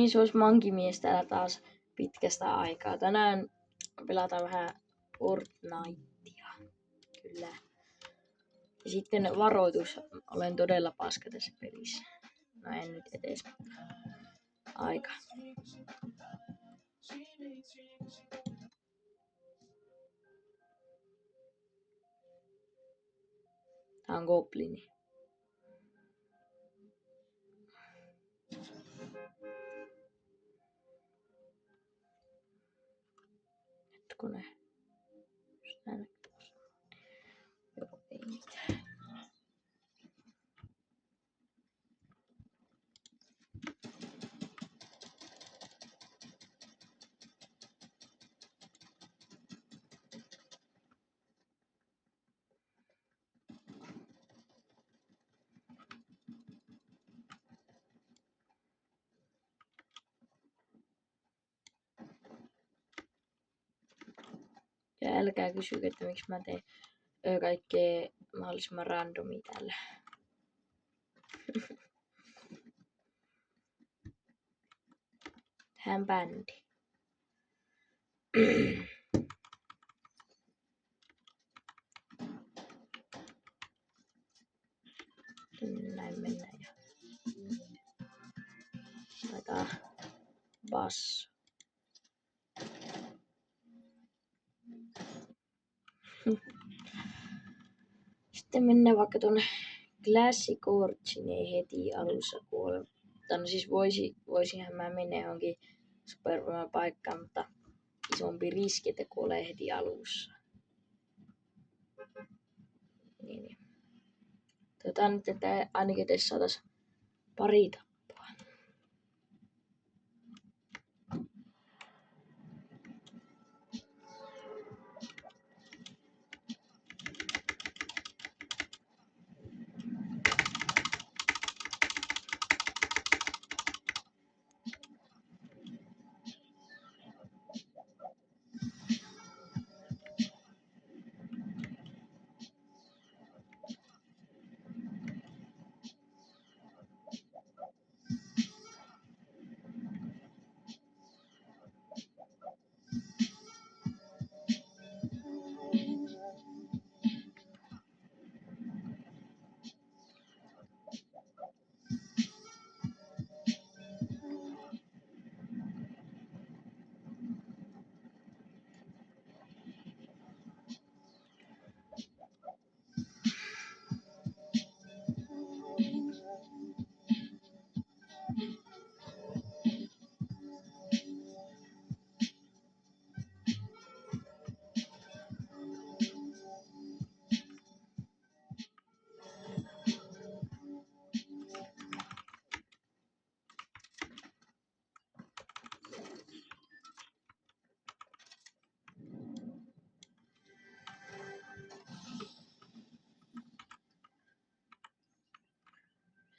Niin, se olisi mankimies täällä taas pitkästä aikaa. Tänään pelataan vähän Fortnitea. Kyllä. Ja sitten varoitus, olen todella paska tässä pelissä. No en nyt edes. Aika. Tää on goblini. Hetkonen. Joo, ei mitään. Ja älkää kysykö, että miksi mä teen kaikkea mahdollisimman randomia täällä. Tähän bändi. Näin mennään ja laitetaan basso. Sitten mennään vaikka tuonne Classic Origine heti alussa kuolema. No siis voisinhan mä mennä johonkin supervoiman paikkaan, mutta isompi riski, että kuolee heti alussa. Niin. Nyt, että ainakin tässä saatais pari tappoa.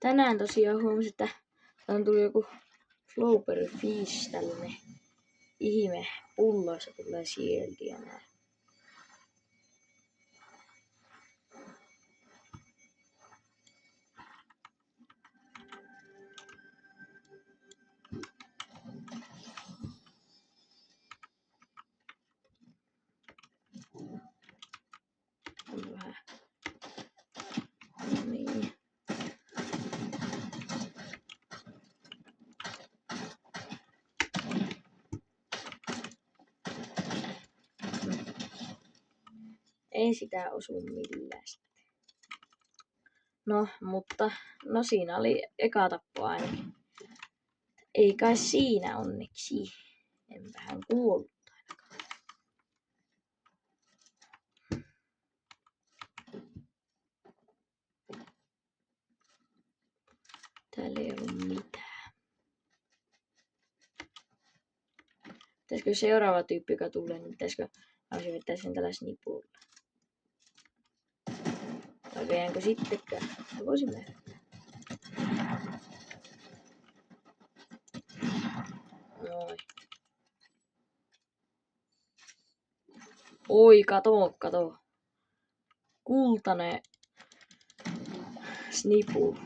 Tänään tosiaan huomasin, että on tullut joku Flower Fish, tällainen ihme pulloissa tulee sieltä ja näin. On vähän. No niin. Ei sitä osu millään sitten. No, mutta no siinä oli eka tappo ainakin. Ei kai siinä onneksi. Enpähän kuollut ainakaan. Täällä ei ollut mitään. Pitäisikö seuraava tyyppi, joka tulee, niin pitäisikö mä vetää sen tällä snipulla? Vai veäänkö sittenkään? No voisimme. Noin. Oi, kato. Kultainen snipu.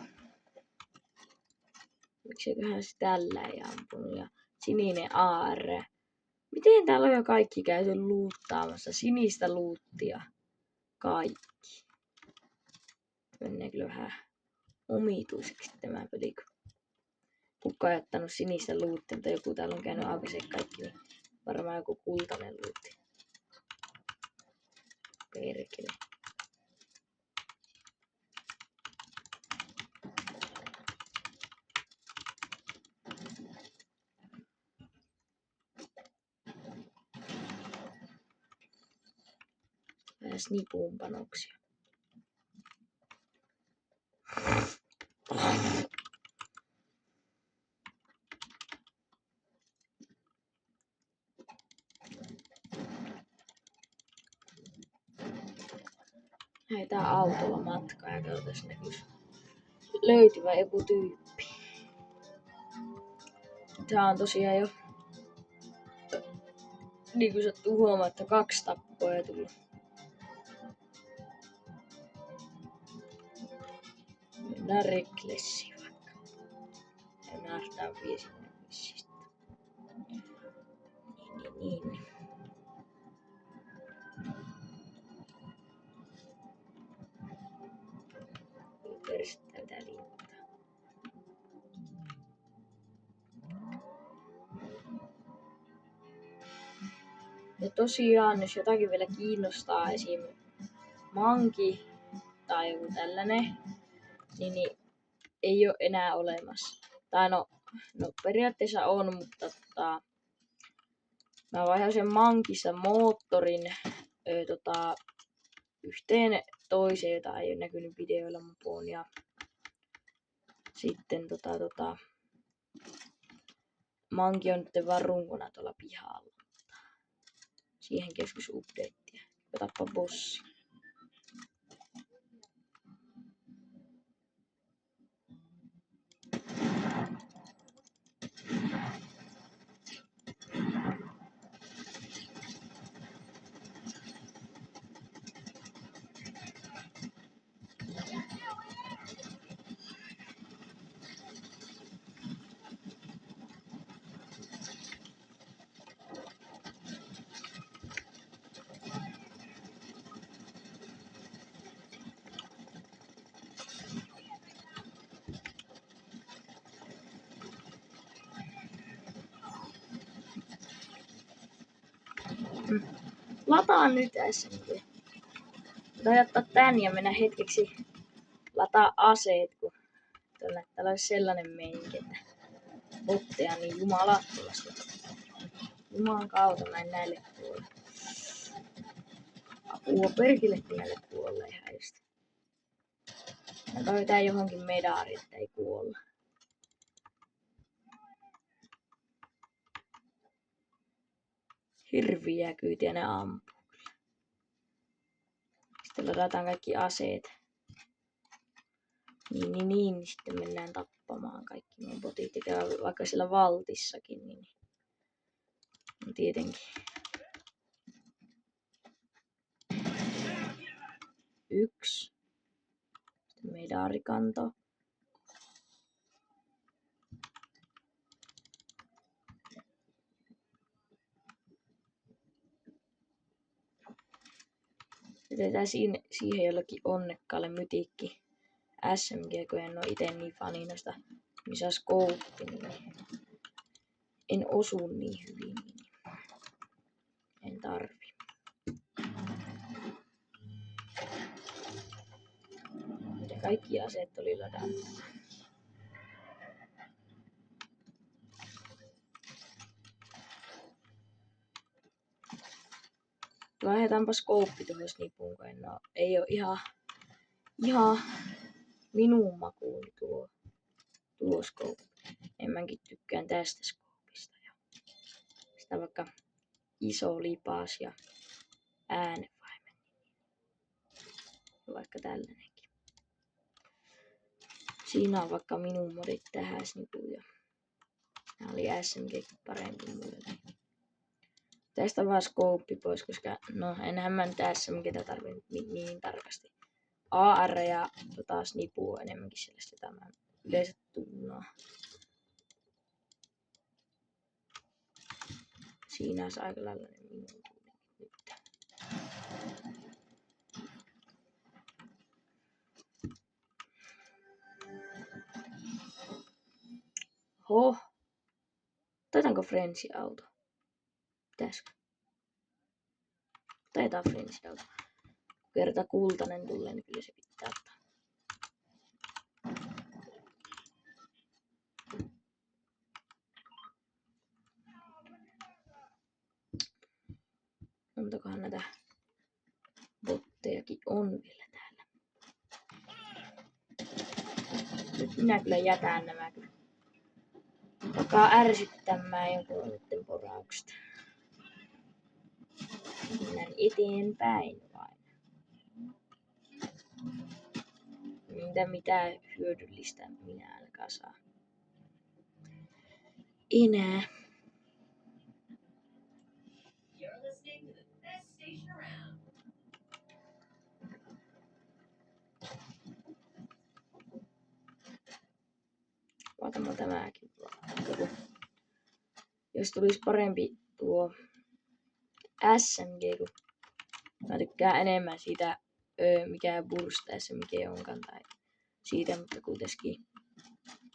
Miksiköhän se tällä ei ampunut. Ja sininen AR. Miten täällä on jo kaikki käyty luuttaamassa? Sinistä luuttia. Kaikki. Menee kyllä vähän omituiseksi tämä peli. Kuka on jättänyt sinistä luuttia, mutta joku täällä on käynyt aukaisee kaikki. Niin varmaan joku kultainen luutti. Perkele. Vähän snipuun panoksia. Lähdetään autolla matkaa ja katsotaan näkyis löytyvä joku tyyppi. Tää on tosiaan jo, niin kuin sattuu huomaa, että 2 tappoa ei tullut. Mennään Recklessiin vaikka. Ja me lähdetään vielä sinne missistä. Niin. Persitään tää liittaa. Ja tosiaan, jos jotakin vielä kiinnostaa, esim. Manki tai joku tällainen, niin ei ole enää olemassa. Tai no periaatteessa on, mutta mä vaihan sen Mankissa moottorin yhteen toiseen, jota ei ole näkynyt videoilla mukaan. Ja sitten Manki on nyt vaan runkona tuolla pihalla. Siihen joskus updatea. Otappa bossi. Lataan nyt SMG. Voidaan jättää tän ja mennä hetkeksi lataa aseet, kun täällä olisi sellainen meininki, että botteja niin jumalattomasti. Jumalan kautta mä en näille kuole. Apua perkele, kun näille kuolee häistä. Mä toivotaan johonkin medaari, että ei kuolla. Hirviä kyytiä ne ampuu. Sitten ladataan kaikki aseet. Niin, sitten mennään tappamaan kaikki nuo botit. Ja vaikka siellä valtissakin, niin tietenkin. 1. Sitten medaarikanto. Jätetään siihen jollakin onnekkaalle mytikki SMG, kun en oo ite niin fani noista, missä skouppi, niin en osu niin hyvin, niin en tarvi. Ja kaikki aseet oli ladattu. Vaihdetaanpa skouppi tuohon snipuun, kun ei oo ihan minun makuuni tuo skouppi. Enemmänkin tykkään tästä skoupista. Sitä vaikka iso lipas ja äänenvaimen. Vaikka tällainenkin. Siinä on vaikka minun modit tähän snipuun. Ja nää oli SMG parempi mulle. Tästä vaan skouppi pois, koska enhän mä nyt SMGtä tarvinnut niin tarkasti. AR ja snipu on enemmänkin sellaista, jota mä yleensä tunnaan. Siinä olisi aika lailla ne minun nyt. Otetaanko Friendsin auto? Pitäisikö? Otetaan Friendsin auto. Kerta kultainen tulee, niin kyllä se pitää ottaa. Montakohan näitä bottejakin on vielä täällä. Nyt minä kyllä jätän nämä kyllä. Alkaa ärsyttämään jonkun niiden porauksesta. Mennään eteenpäin vain. Mitä hyödyllistä minä alkaa saa. Enää. Otamme tämäkin. Jos tulisi parempi tuo SMG, kun mä tykkään enemmän siitä, mikä burst SMG onkaan tai siitä, mutta kuitenkin.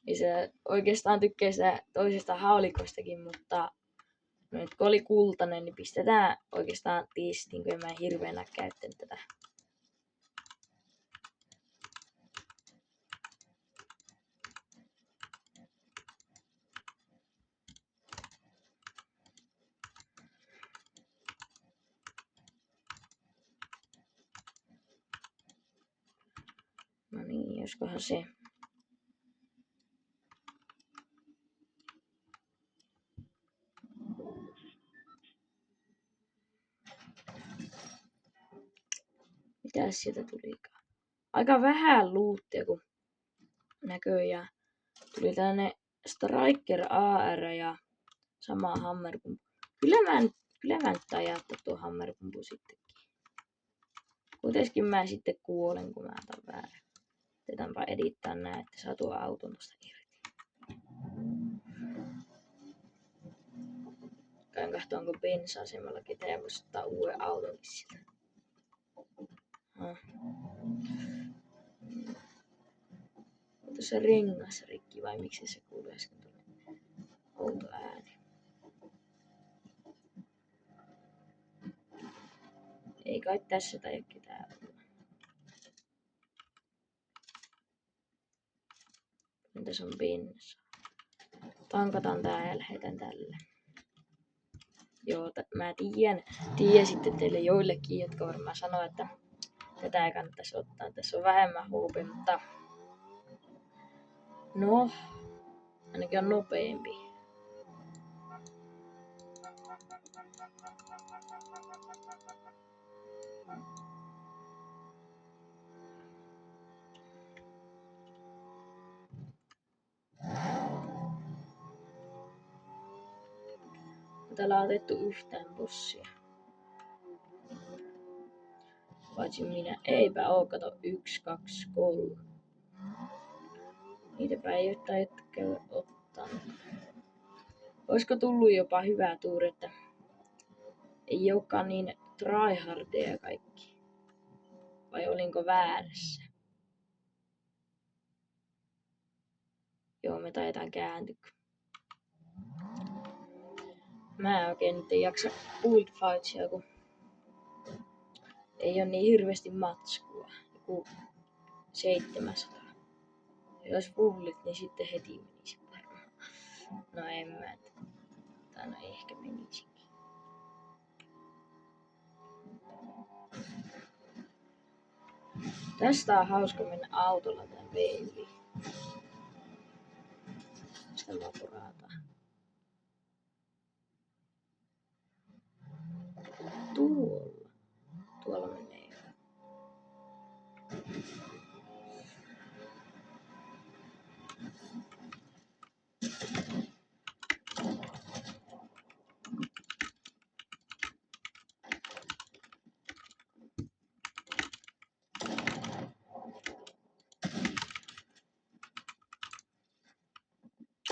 Ja se oikeastaan tykkää sitä toisesta haulikostakin, mutta nyt kun oli kultainen, niin pistetään oikeastaan tistiin, kun en mä hirveänä käyttänyt tätä. No niin, joskohan se. Mitäs sieltä tulikaan? Aika vähän luuttia, kun näköjään tuli tällainen Striker AR ja sama hammerpumpu. Kyllä mä nyt ajattaa tuo hammerpumpu sittenkin. Kuitenkin mä sitten kuolen, kun mä otan väärin. Otetaanpa edittaa nää, että saa tuo auton tosta irti. Käyn katsoa, onko bensa-asemalla ketään ja voisi ottaa uuden autonkin sieltä. Onko se rengas rikki vai miksi se kuuluu äsken tuonne outo ääni? Ei kai tässä tai ketään olla. Entäs on bensa? Tankataan tää ja lähetän tälle. Joo, mä tiedän sitten teille joillekin, jotka varmaan sanoo, että tätä ei kannattaisi ottaa. Tässä on vähemmän HP, mutta no, ainakin on nopeampi. Täällä on otettu yhtään bossia. Paitsi minä. Eipä oo, kato 1, 2, 3. Niitäpä ei oo taidettu käydä ottanut. Oisko tullut jopa hyvä tuuri, että ei ookaan niin tryhardeja kaikki? Vai olinko väärässä? Joo, me taitaan kääntyä. Mä oikein nyt ei jaksa buildfightsia, kun ei oo niin hirveästi matskua. Joku 700. Jos bullit, niin sitten heti menisi varmaan. No en mä. Tai no ehkä menisikin. Tästä on hauska mennä autolla tän veen. Mistä mä porataan? Tuolla menee.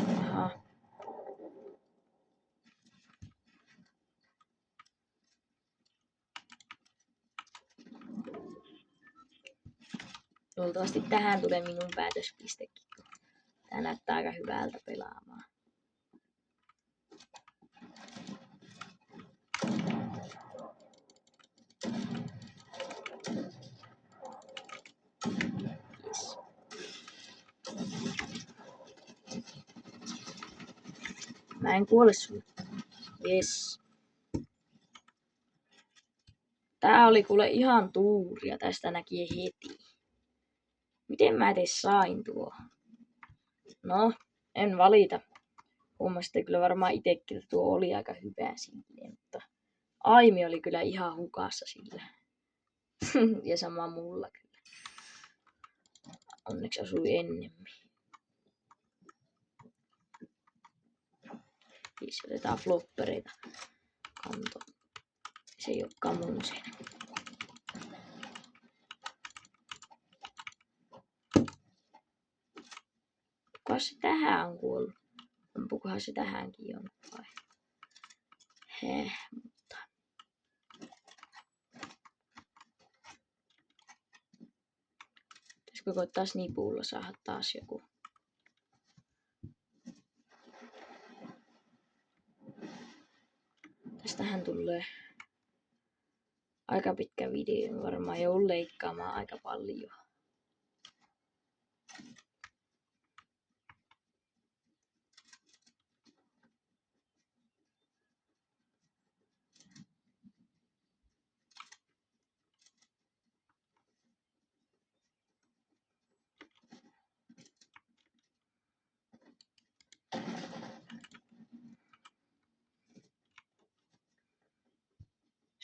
Aha. Luultavasti tähän tulee minun päätöspistekin, kun tää näyttää aika hyvältä pelaamaan. Yes. Mä en kuole sulle. Yes. Tää oli kuule ihan tuuria, tästä näki heti. Miten mä edes sain tuo? No, en valita. Huomasitte kyllä varmaan itekin, että tuo oli aika hyvä silleen, mutta Aimi oli kyllä ihan hukassa sillä. Ja sama mulla kyllä. Onneksi osui ennemmin. Siis otetaan floppereita kantoon. Se ei olekaan mun siinä. Kukas se tähän on kuollut? Ampukohan se tähänkin jonnekin vai? Mutta... Pitäisikö koittaa snipulla saada taas joku? Tästähän tulee aika pitkä video. Varmaan joudun leikkaamaan aika paljon.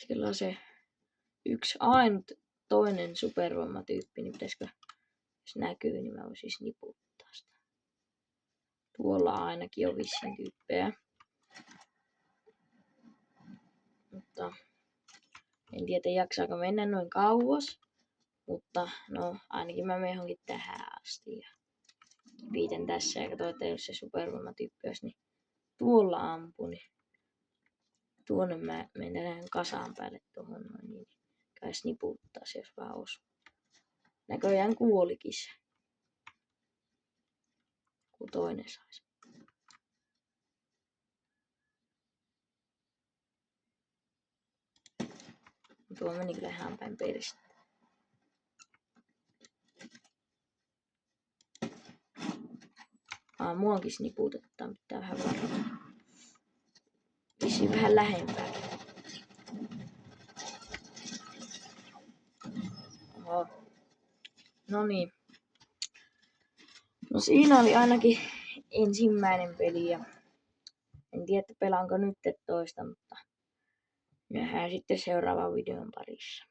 Sillä on se yksi ainut toinen supervoimatyyppi, niin pitäisikö, jos näkyy, niin mä voisin niputtaa sitä. Tuolla ainakin on vissiin tyyppejä. Mutta en tiedä jaksaako mennä noin kauas. Mutta no ainakin mä menen johonkin tähän asti. Ja viitän tässä ja katsoin, että jos se supervoimatyyppi olisi, niin tuolla ampuu, niin tuonne mä menen kasaan päälle tuohon noin, niin kai niputtaa se, jos vaan osuu. Näköjään kuolikin se. Kun toinen saisi. Tuo meni kyllä ihan päin peristä. Muakin niputetaan, pitää vähän varoa. Vissiin vähän lähempää. Oho. No niin. No siinä oli ainakin ensimmäinen peli ja en tiedä, että pelaanko nyt toista, mutta nähdään sitten seuraavan videon parissa.